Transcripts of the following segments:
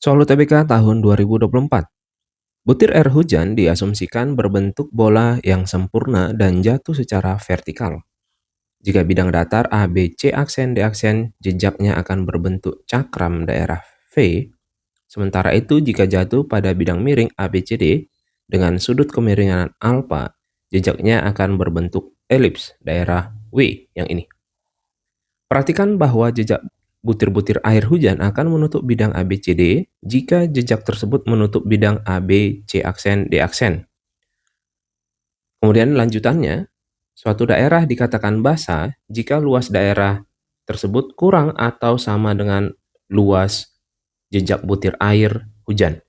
Soal UTBK tahun 2024, butir air hujan diasumsikan berbentuk bola yang sempurna dan jatuh secara vertikal. Jika bidang datar A, B, C aksen, D aksen, jejaknya akan berbentuk cakram daerah V. Sementara itu, jika jatuh pada bidang miring A, B, C, D dengan sudut kemiringan alfa, jejaknya akan berbentuk elips daerah W yang ini. Perhatikan bahwa jejak butir-butir air hujan akan menutup bidang ABCD jika jejak tersebut menutup bidang AB, C aksen, D aksen. Kemudian lanjutannya, suatu daerah dikatakan basah jika luas daerah tersebut kurang atau sama dengan luas jejak butir air hujan.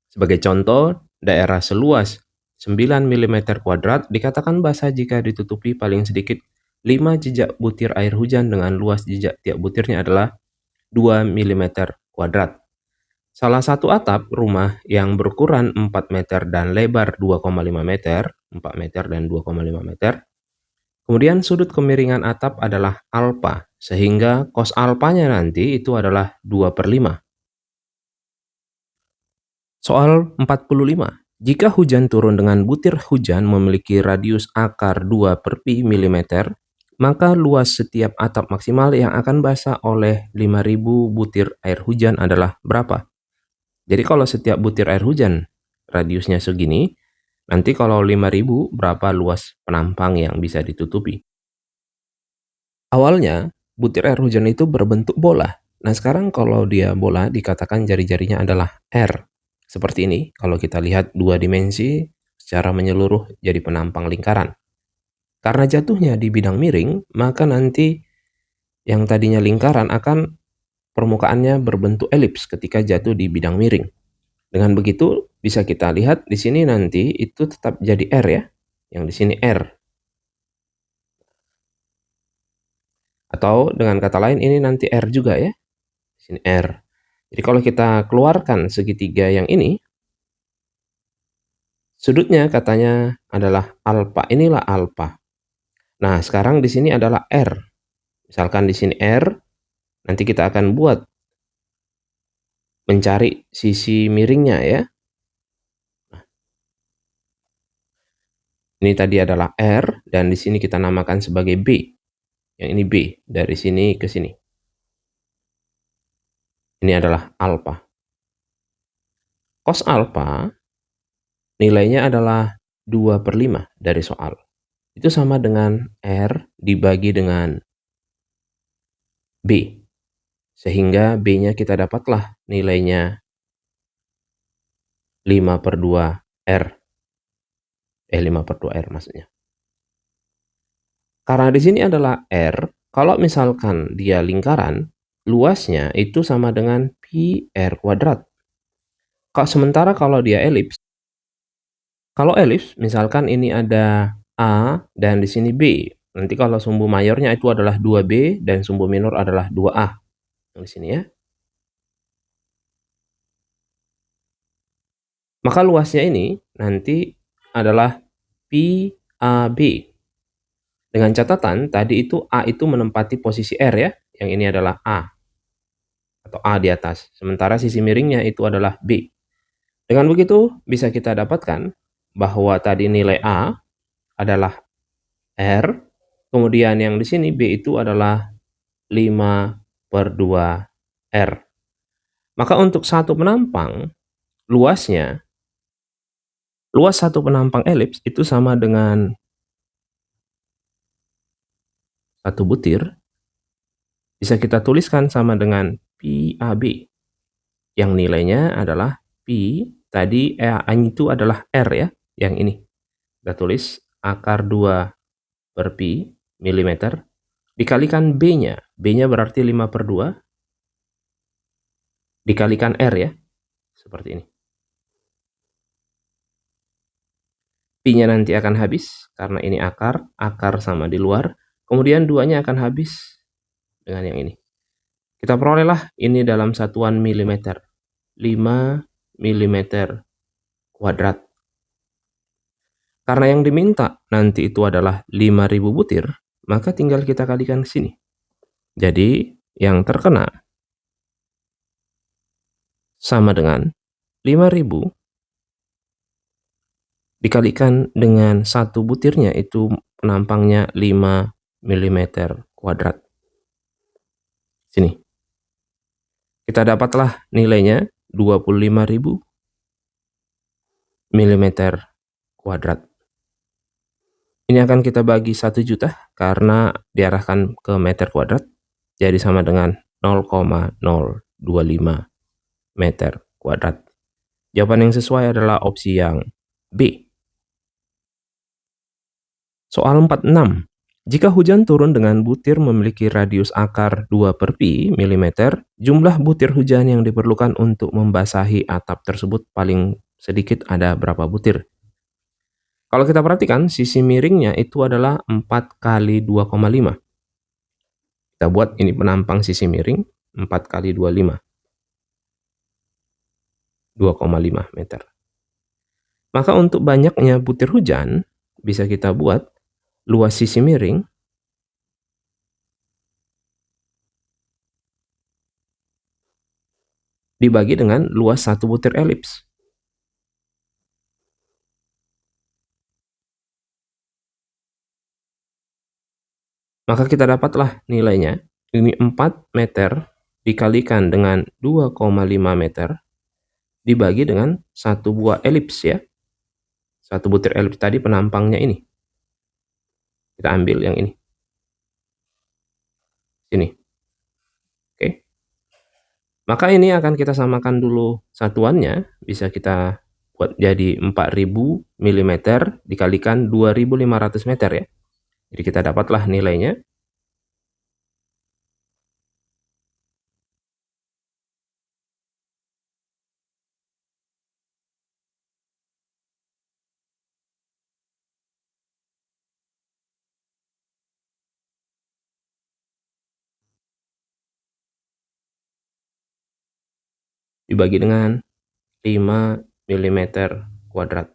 Sebagai contoh, daerah seluas 9 mm kuadrat dikatakan basah jika ditutupi paling sedikit 5 jejak butir air hujan dengan luas jejak tiap butirnya adalah 2 mm kuadrat. Salah satu atap rumah yang berukuran 4 meter dan lebar 2,5 meter, 4 meter dan 2,5 meter. Kemudian sudut kemiringan atap adalah alfa, sehingga cos alfanya nanti itu adalah 2/5. Soal 45. Jika hujan turun dengan butir hujan memiliki radius akar 2/pi mm, maka luas setiap atap maksimal yang akan basah oleh 5.000 butir air hujan adalah berapa? Jadi kalau setiap butir air hujan radiusnya segini, nanti kalau 5.000 berapa luas penampang yang bisa ditutupi? Awalnya, butir air hujan itu berbentuk bola. Nah, sekarang kalau dia bola dikatakan jari-jarinya adalah R. Seperti ini, kalau kita lihat dua dimensi secara menyeluruh jadi penampang lingkaran. Karena jatuhnya di bidang miring, maka nanti yang tadinya lingkaran akan permukaannya berbentuk elips ketika jatuh di bidang miring. Dengan begitu, bisa kita lihat di sini nanti itu tetap jadi R ya. Yang di sini R. Atau dengan kata lain ini nanti R juga ya. Di sini R. Jadi kalau kita keluarkan segitiga yang ini, sudutnya katanya adalah alfa. Inilah alfa. Nah, sekarang di sini adalah R. Misalkan di sini R, nanti kita akan buat mencari sisi miringnya ya. Ini tadi adalah R dan di sini kita namakan sebagai B. Yang ini B, dari sini ke sini. Ini adalah alfa. Cos alfa nilainya adalah 2/5 dari soal. Itu sama dengan R dibagi dengan B. Sehingga B-nya kita dapatlah nilainya 5/2 R. 5/2 R maksudnya. Karena di sini adalah R, kalau misalkan dia lingkaran, luasnya itu sama dengan pi R kuadrat. Sementara kalau dia elips, kalau elips misalkan ini ada A dan di sini B. Nanti kalau sumbu mayornya itu adalah 2B dan sumbu minor adalah 2A. Yang di sini ya. Maka luasnya ini nanti adalah pi AB. Dengan catatan tadi itu A itu menempati posisi R ya. Yang ini adalah A atau A di atas. Sementara sisi miringnya itu adalah B. Dengan begitu bisa kita dapatkan bahwa tadi nilai A adalah R, kemudian yang di sini B itu adalah 5/2 R. Maka untuk satu penampang, luas satu penampang elips itu sama dengan satu butir, bisa kita tuliskan sama dengan pi AB, yang nilainya adalah pi, tadi itu adalah R ya, yang ini. Kita tulis akar 2/pi milimeter, dikalikan B-nya. B-nya berarti 5/2, dikalikan R ya, seperti ini. Pi-nya nanti akan habis, karena ini akar sama di luar. Kemudian 2-nya akan habis dengan yang ini. Kita perolehlah ini dalam satuan milimeter. 5 milimeter kuadrat. Karena yang diminta nanti itu adalah 5.000 butir, maka tinggal kita kalikan ke sini. Jadi yang terkena sama dengan 5.000 dikalikan dengan satu butirnya, itu penampangnya 5 mm kuadrat. Sini. Kita dapatlah nilainya 25.000 mm kuadrat. Ini akan kita bagi 1 juta karena diarahkan ke meter kuadrat, jadi sama dengan 0,025 meter kuadrat. Jawaban yang sesuai adalah opsi yang B. Soal 46. Jika hujan turun dengan butir memiliki radius akar 2/pi mm, jumlah butir hujan yang diperlukan untuk membasahi atap tersebut paling sedikit ada berapa butir? Kalau kita perhatikan, sisi miringnya itu adalah 4 kali 2,5. Kita buat ini penampang sisi miring, 4 kali 25. 2,5 meter. Maka untuk banyaknya butir hujan, bisa kita buat luas sisi miring dibagi dengan luas satu butir elips. Maka kita dapatlah nilainya, ini 4 meter dikalikan dengan 2,5 meter dibagi dengan satu buah elips ya. Satu butir elips tadi penampangnya ini. Kita ambil yang ini. Sini. Oke. Maka ini akan kita samakan dulu satuannya, bisa kita buat jadi 4.000 mm dikalikan 2.500 meter ya. Jadi kita dapatlah nilainya. Dibagi dengan 5 mm kuadrat.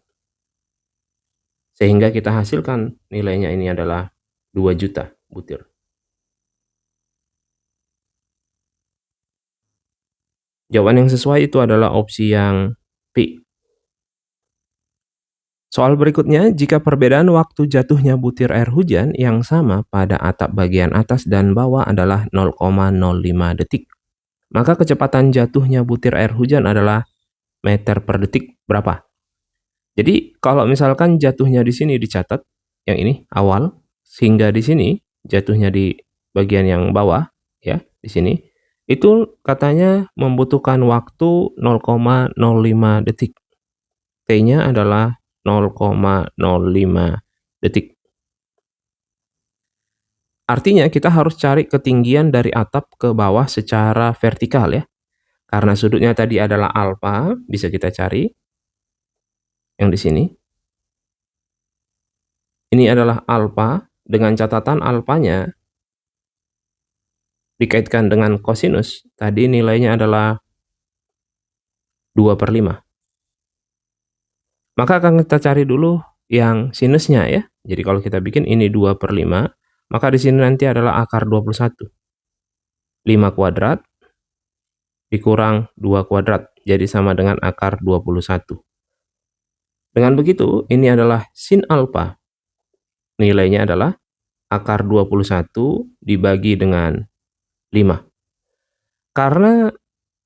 Sehingga kita hasilkan nilainya ini adalah 2 juta butir. Jawaban yang sesuai itu adalah opsi yang B. Soal berikutnya, jika perbedaan waktu jatuhnya butir air hujan yang sama pada atap bagian atas dan bawah adalah 0,05 detik, maka kecepatan jatuhnya butir air hujan adalah meter per detik berapa? Jadi kalau misalkan jatuhnya di sini dicatat, yang ini awal, sehingga di sini jatuhnya di bagian yang bawah, ya di sini, itu katanya membutuhkan waktu 0,05 detik. T-nya adalah 0,05 detik. Artinya kita harus cari ketinggian dari atap ke bawah secara vertikal ya. Karena sudutnya tadi adalah alfa, bisa kita cari yang di sini. Ini adalah alfa, dengan catatan alfanya dikaitkan dengan kosinus, tadi nilainya adalah 2/5. Maka akan kita cari dulu yang sinusnya ya. Jadi kalau kita bikin ini 2/5, maka di sini nanti adalah akar 21. 5 kuadrat dikurang 2 kuadrat, jadi sama dengan akar 21. Dengan begitu, ini adalah sin alfa. Nilainya adalah akar 21 dibagi dengan 5. Karena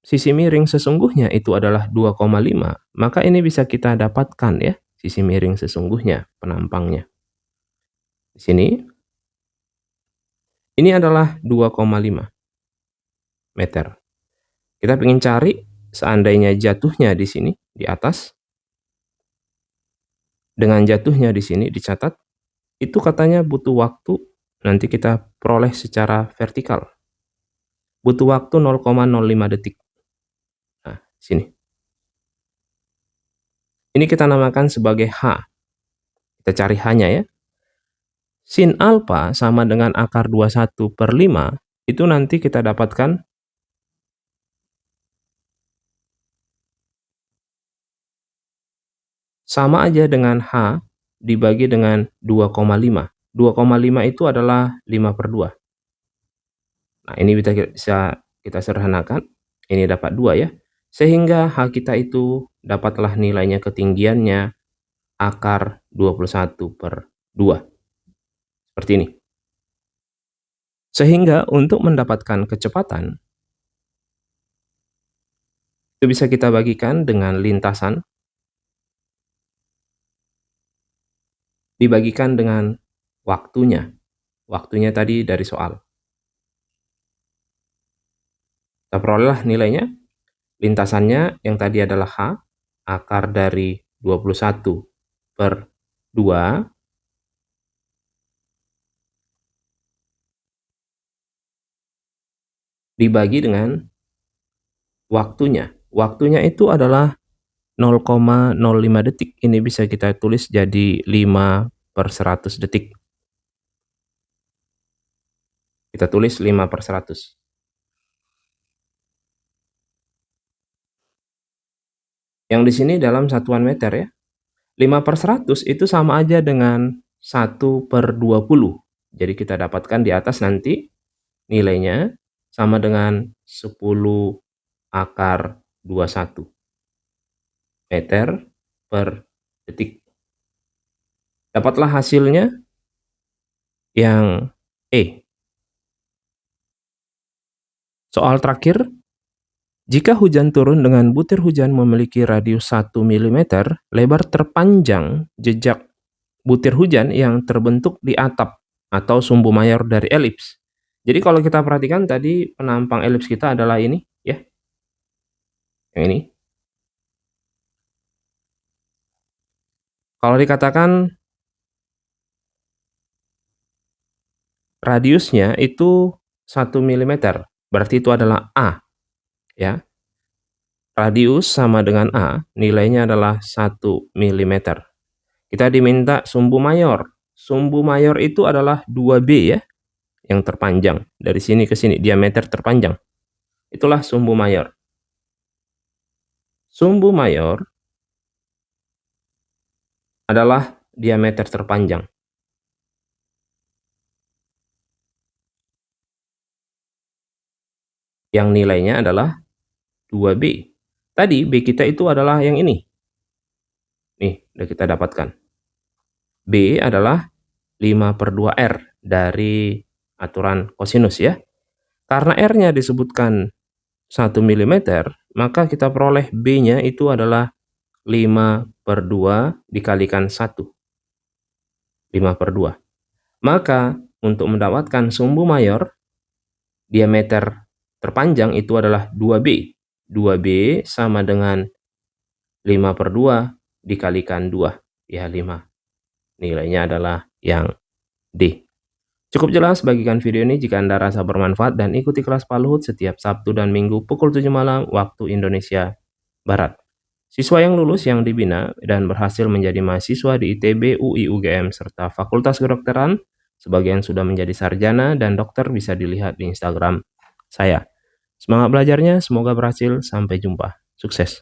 sisi miring sesungguhnya itu adalah 2,5, maka ini bisa kita dapatkan ya, sisi miring sesungguhnya, penampangnya. Di sini, ini adalah 2,5 meter. Kita ingin cari seandainya jatuhnya di sini, di atas, dengan jatuhnya di sini dicatat, itu katanya butuh waktu, nanti kita peroleh secara vertikal. Butuh waktu 0,05 detik. Nah, sini. Ini kita namakan sebagai H. Kita cari H-nya ya. Sin alfa sama dengan akar 21/5, itu nanti kita dapatkan sama aja dengan H dibagi dengan 2,5. 2,5 itu adalah 5/2. Nah, ini bisa kita sederhanakan. Ini dapat 2 ya. Sehingga H kita itu dapatlah nilainya ketinggiannya akar 21/2. Seperti ini. Sehingga untuk mendapatkan kecepatan, itu bisa kita bagikan dengan lintasan, dibagikan dengan waktunya. Waktunya tadi dari soal. Kita perolehlah nilainya. Lintasannya yang tadi adalah H, akar dari 21/2 dibagi dengan waktunya. Waktunya itu adalah 0,05 detik. Ini bisa kita tulis jadi 5/100 detik. Kita tulis 5/100. Yang di sini dalam satuan meter ya. 5/100 itu sama aja dengan 1/20. Jadi kita dapatkan di atas nanti nilainya sama dengan 10 akar 21 meter per detik. Dapatlah hasilnya yang E. Soal terakhir, jika hujan turun dengan butir hujan memiliki radius 1 mm, lebar terpanjang jejak butir hujan yang terbentuk di atap atau sumbu mayor dari elips. Jadi kalau kita perhatikan tadi penampang elips kita adalah ini ya. Yang ini. Kalau dikatakan radiusnya itu 1 mm, berarti itu adalah A ya. Radius sama dengan A, nilainya adalah 1 mm. Kita diminta sumbu mayor. Sumbu mayor itu adalah 2B ya, yang terpanjang. Dari sini ke sini, diameter terpanjang. Itulah sumbu mayor. Sumbu mayor adalah diameter terpanjang. Yang nilainya adalah 2B. Tadi B kita itu adalah yang ini. Nih, udah kita dapatkan. B adalah 5/2R dari aturan kosinus ya. Karena R-nya disebutkan 1 mm, maka kita peroleh B-nya itu adalah 5/2 dikalikan 1. 5/2. Maka untuk mendapatkan sumbu mayor, diameter terpanjang itu adalah 2B. 2B sama dengan 5/2 dikalikan 2. Ya 5. Nilainya adalah yang D. Cukup jelas, bagikan video ini jika Anda rasa bermanfaat dan ikuti kelas Pak Luhut setiap Sabtu dan Minggu pukul 7 malam waktu Indonesia Barat. Siswa yang lulus yang dibina dan berhasil menjadi mahasiswa di ITB, UI, UGM, serta Fakultas Kedokteran, sebagian sudah menjadi sarjana dan dokter bisa dilihat di Instagram saya. Semangat belajarnya, semoga berhasil. Sampai jumpa. Sukses.